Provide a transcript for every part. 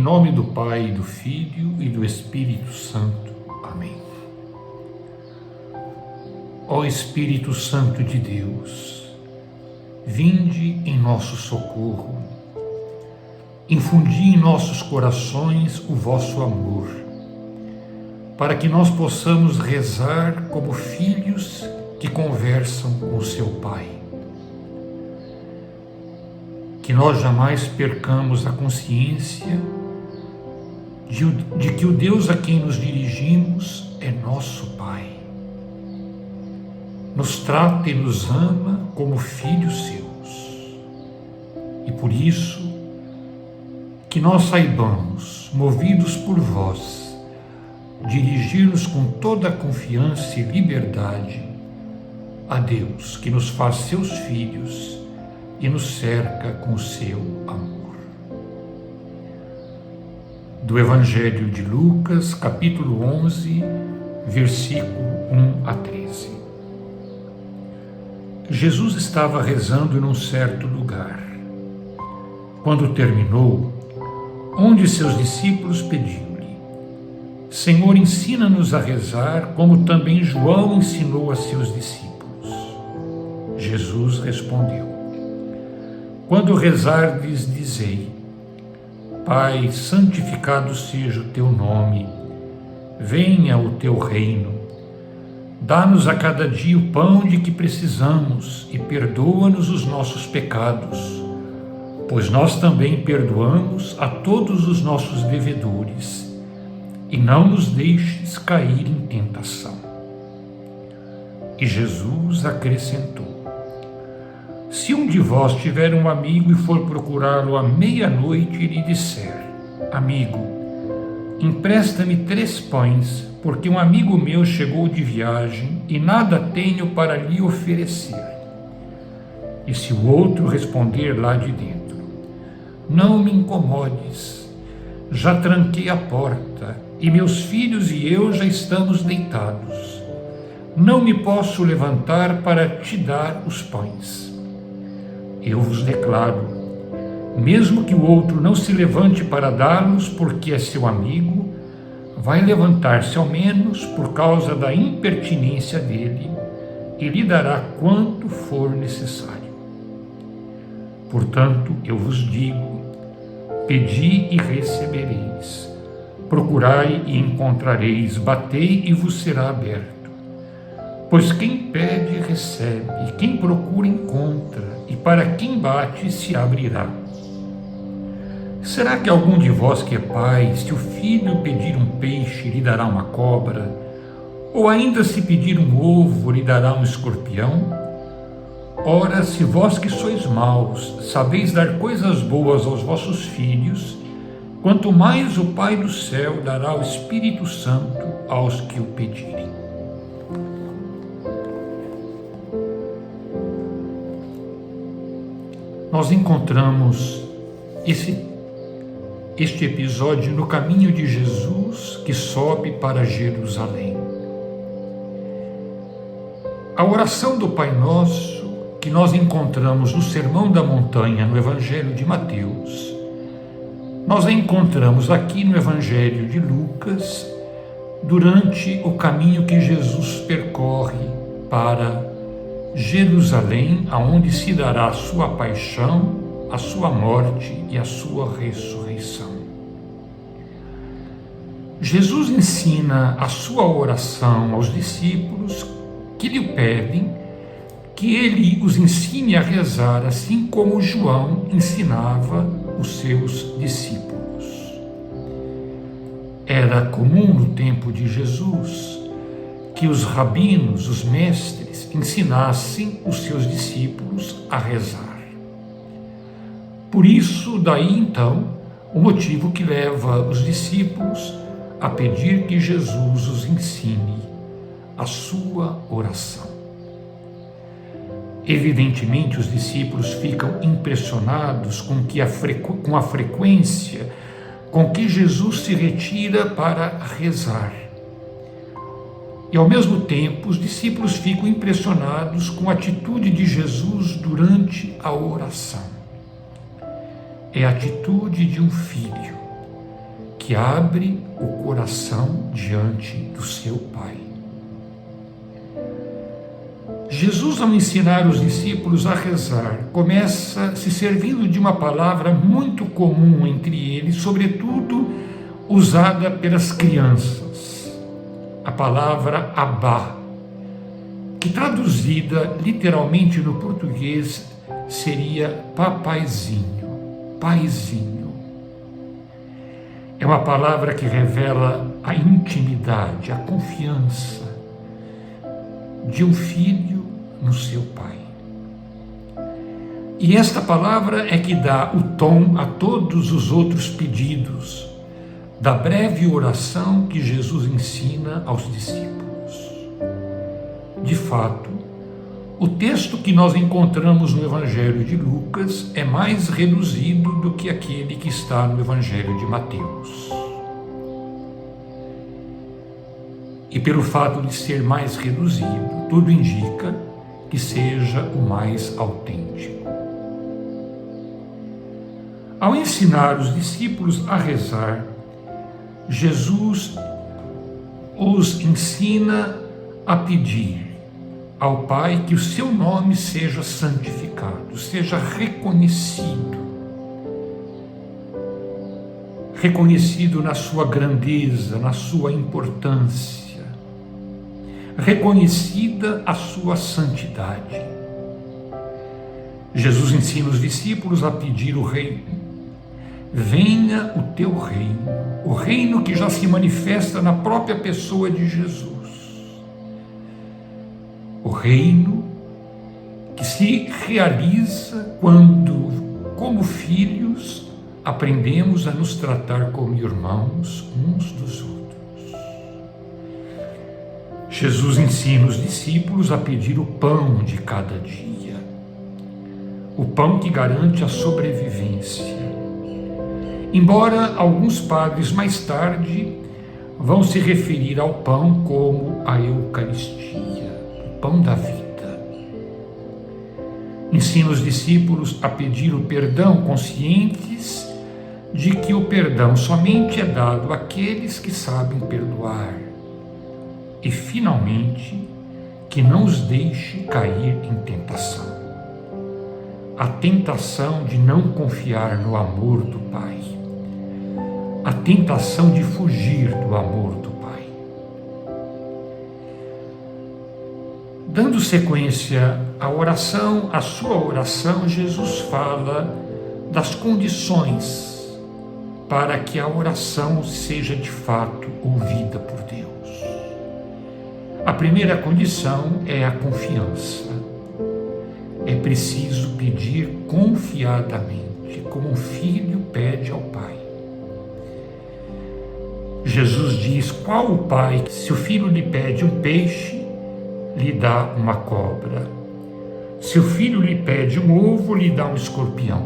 nome do Pai, do Filho e do Espírito Santo. Amém. Ó Espírito Santo de Deus, vinde em nosso socorro, infundi em nossos corações o vosso amor, para que nós possamos rezar como filhos que conversam com o seu Pai. Que nós jamais percamos a consciência de que o Deus a quem nos dirigimos é nosso Pai. Nos trata e nos ama como filhos seus. E por isso, que nós saibamos, movidos por vós, dirigir-nos com toda a confiança e liberdade a Deus, que nos faz seus filhos e nos cerca com o seu amor. Do Evangelho de Lucas, capítulo 11, versículo 1 a 13. Jesus estava rezando num certo lugar. Quando terminou, um de seus discípulos pediu-lhe: Senhor, ensina-nos a rezar, como também João ensinou a seus discípulos. Jesus respondeu: Quando rezardes, dizei: Pai, santificado seja o teu nome, venha o teu reino. Dá-nos a cada dia o pão de que precisamos e perdoa-nos os nossos pecados, pois nós também perdoamos a todos os nossos devedores, e não nos deixes cair em tentação. E Jesus acrescentou: Se um de vós tiver um amigo e for procurá-lo à meia-noite e lhe disser: Amigo, empresta-me 3 pães, porque um amigo meu chegou de viagem e nada tenho para lhe oferecer. E se o outro responder lá de dentro: Não me incomodes, já tranquei a porta e meus filhos e eu já estamos deitados. Não me posso levantar para te dar os pães. Eu vos declaro, mesmo que o outro não se levante para dá-los porque é seu amigo, vai levantar-se ao menos por causa da impertinência dele e lhe dará quanto for necessário. Portanto, eu vos digo: pedi e recebereis, procurai e encontrareis, batei e vos será aberto. Pois quem pede, recebe, e quem procura, encontra, e para quem bate, se abrirá. Será que algum de vós que é pai, se o filho pedir um peixe, lhe dará uma cobra? Ou ainda se pedir um ovo, lhe dará um escorpião? Ora, se vós que sois maus, sabeis dar coisas boas aos vossos filhos, quanto mais o Pai do céu dará o Espírito Santo aos que o pedirem. Nós encontramos este episódio no caminho de Jesus que sobe para Jerusalém. A oração do Pai Nosso, que nós encontramos no Sermão da Montanha, no Evangelho de Mateus, nós a encontramos aqui no Evangelho de Lucas, durante o caminho que Jesus percorre para Jerusalém, aonde se dará a sua paixão, a sua morte e a sua ressurreição. Jesus ensina a sua oração aos discípulos que lhe pedem que ele os ensine a rezar assim como João ensinava os seus discípulos. Era comum no tempo de Jesus que os rabinos, os mestres, ensinassem os seus discípulos a rezar. Por isso, daí então, o motivo que leva os discípulos a pedir que Jesus os ensine a sua oração. Evidentemente, os discípulos ficam impressionados com a frequência com que Jesus se retira para rezar. E, ao mesmo tempo, os discípulos ficam impressionados com a atitude de Jesus durante a oração. É a atitude de um filho que abre o coração diante do seu Pai. Jesus, ao ensinar os discípulos a rezar, começa se servindo de uma palavra muito comum entre eles, sobretudo usada pelas crianças, a palavra Abá, que traduzida literalmente no português seria papaizinho, paizinho. É uma palavra que revela a intimidade, a confiança de um filho no seu pai. E esta palavra é que dá o tom a todos os outros pedidos da breve oração que Jesus ensina aos discípulos. De fato, o texto que nós encontramos no Evangelho de Lucas é mais reduzido do que aquele que está no Evangelho de Mateus. E pelo fato de ser mais reduzido, tudo indica que seja o mais autêntico. Ao ensinar os discípulos a rezar, Jesus os ensina a pedir ao Pai que o seu nome seja santificado, seja reconhecido na sua grandeza, na sua importância, reconhecida a sua santidade. Jesus ensina os discípulos a pedir o reino. Venha o teu reino, o reino que já se manifesta na própria pessoa de Jesus. O reino que se realiza quando, como filhos, aprendemos a nos tratar como irmãos uns dos outros. Jesus ensina os discípulos a pedir o pão de cada dia, o pão que garante a sobrevivência. Embora alguns padres mais tarde vão se referir ao pão como a Eucaristia, o pão da vida. Ensina os discípulos a pedir o perdão, conscientes de que o perdão somente é dado àqueles que sabem perdoar. E, finalmente, que não os deixe cair em tentação. A tentação de não confiar no amor do Pai. A tentação de fugir do amor do Pai. Dando sequência à oração, à sua oração, Jesus fala das condições para que a oração seja de fato ouvida por Deus. A primeira condição é a confiança. É preciso pedir confiadamente, como um filho pede ao Pai. Jesus diz: qual o pai que, se o filho lhe pede um peixe, lhe dá uma cobra? Se o filho lhe pede um ovo, lhe dá um escorpião?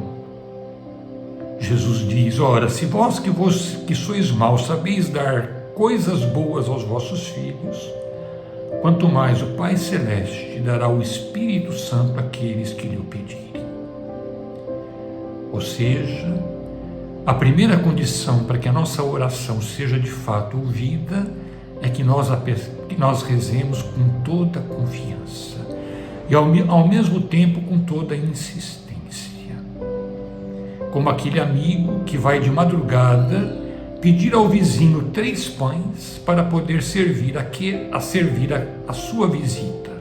Jesus diz: ora, se vós que sois maus sabeis dar coisas boas aos vossos filhos, quanto mais o Pai Celeste dará o Espírito Santo àqueles que lhe o pedirem. Ou seja, a primeira condição para que a nossa oração seja de fato ouvida é que nós rezemos com toda confiança e ao mesmo tempo com toda insistência. Como aquele amigo que vai de madrugada pedir ao vizinho 3 pães para poder servir a sua visita.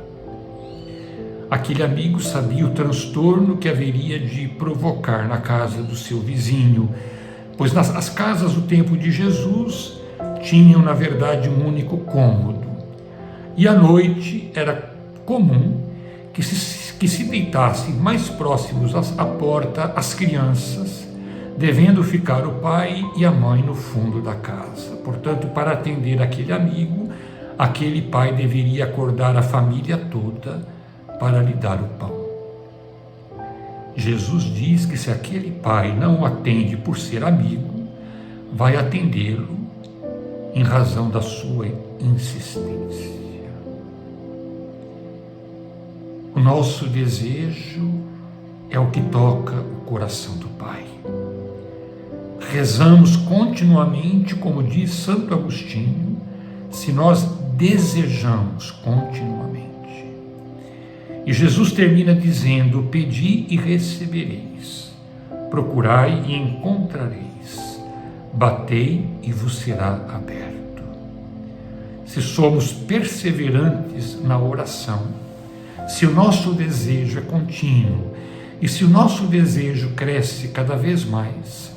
Aquele amigo sabia o transtorno que haveria de provocar na casa do seu vizinho, pois as casas do tempo de Jesus tinham, na verdade, um único cômodo. E à noite era comum que se deitassem mais próximos à porta as crianças, devendo ficar o pai e a mãe no fundo da casa. Portanto, para atender aquele amigo, aquele pai deveria acordar a família toda para lhe dar o pão. Jesus diz que se aquele pai não o atende por ser amigo, vai atendê-lo em razão da sua insistência. O nosso desejo é o que toca o coração do Pai. rezamos continuamente, como diz Santo Agostinho, se nós desejamos continuamente. E Jesus termina dizendo: pedi e recebereis, procurai e encontrareis, batei e vos será aberto. Se somos perseverantes na oração, se o nosso desejo é contínuo e se o nosso desejo cresce cada vez mais,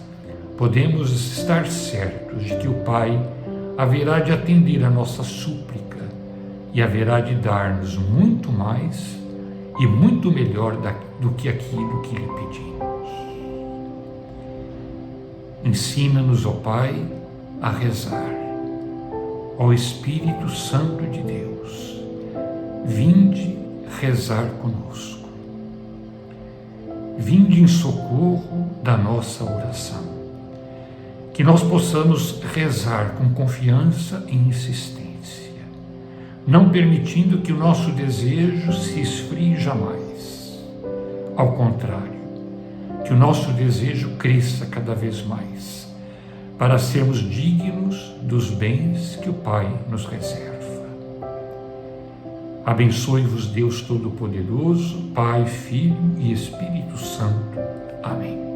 podemos estar certos de que o Pai haverá de atender a nossa súplica e haverá de dar-nos muito mais e muito melhor do que aquilo que lhe pedimos. Ensina-nos, ó Pai, a rezar. Ó Espírito Santo de Deus, vinde rezar conosco. Vinde em socorro da nossa oração. Que nós possamos rezar com confiança e insistência, não permitindo que o nosso desejo se esfrie jamais. Ao contrário, que o nosso desejo cresça cada vez mais, para sermos dignos dos bens que o Pai nos reserva. Abençoe-vos Deus Todo-Poderoso, Pai, Filho e Espírito Santo. Amém.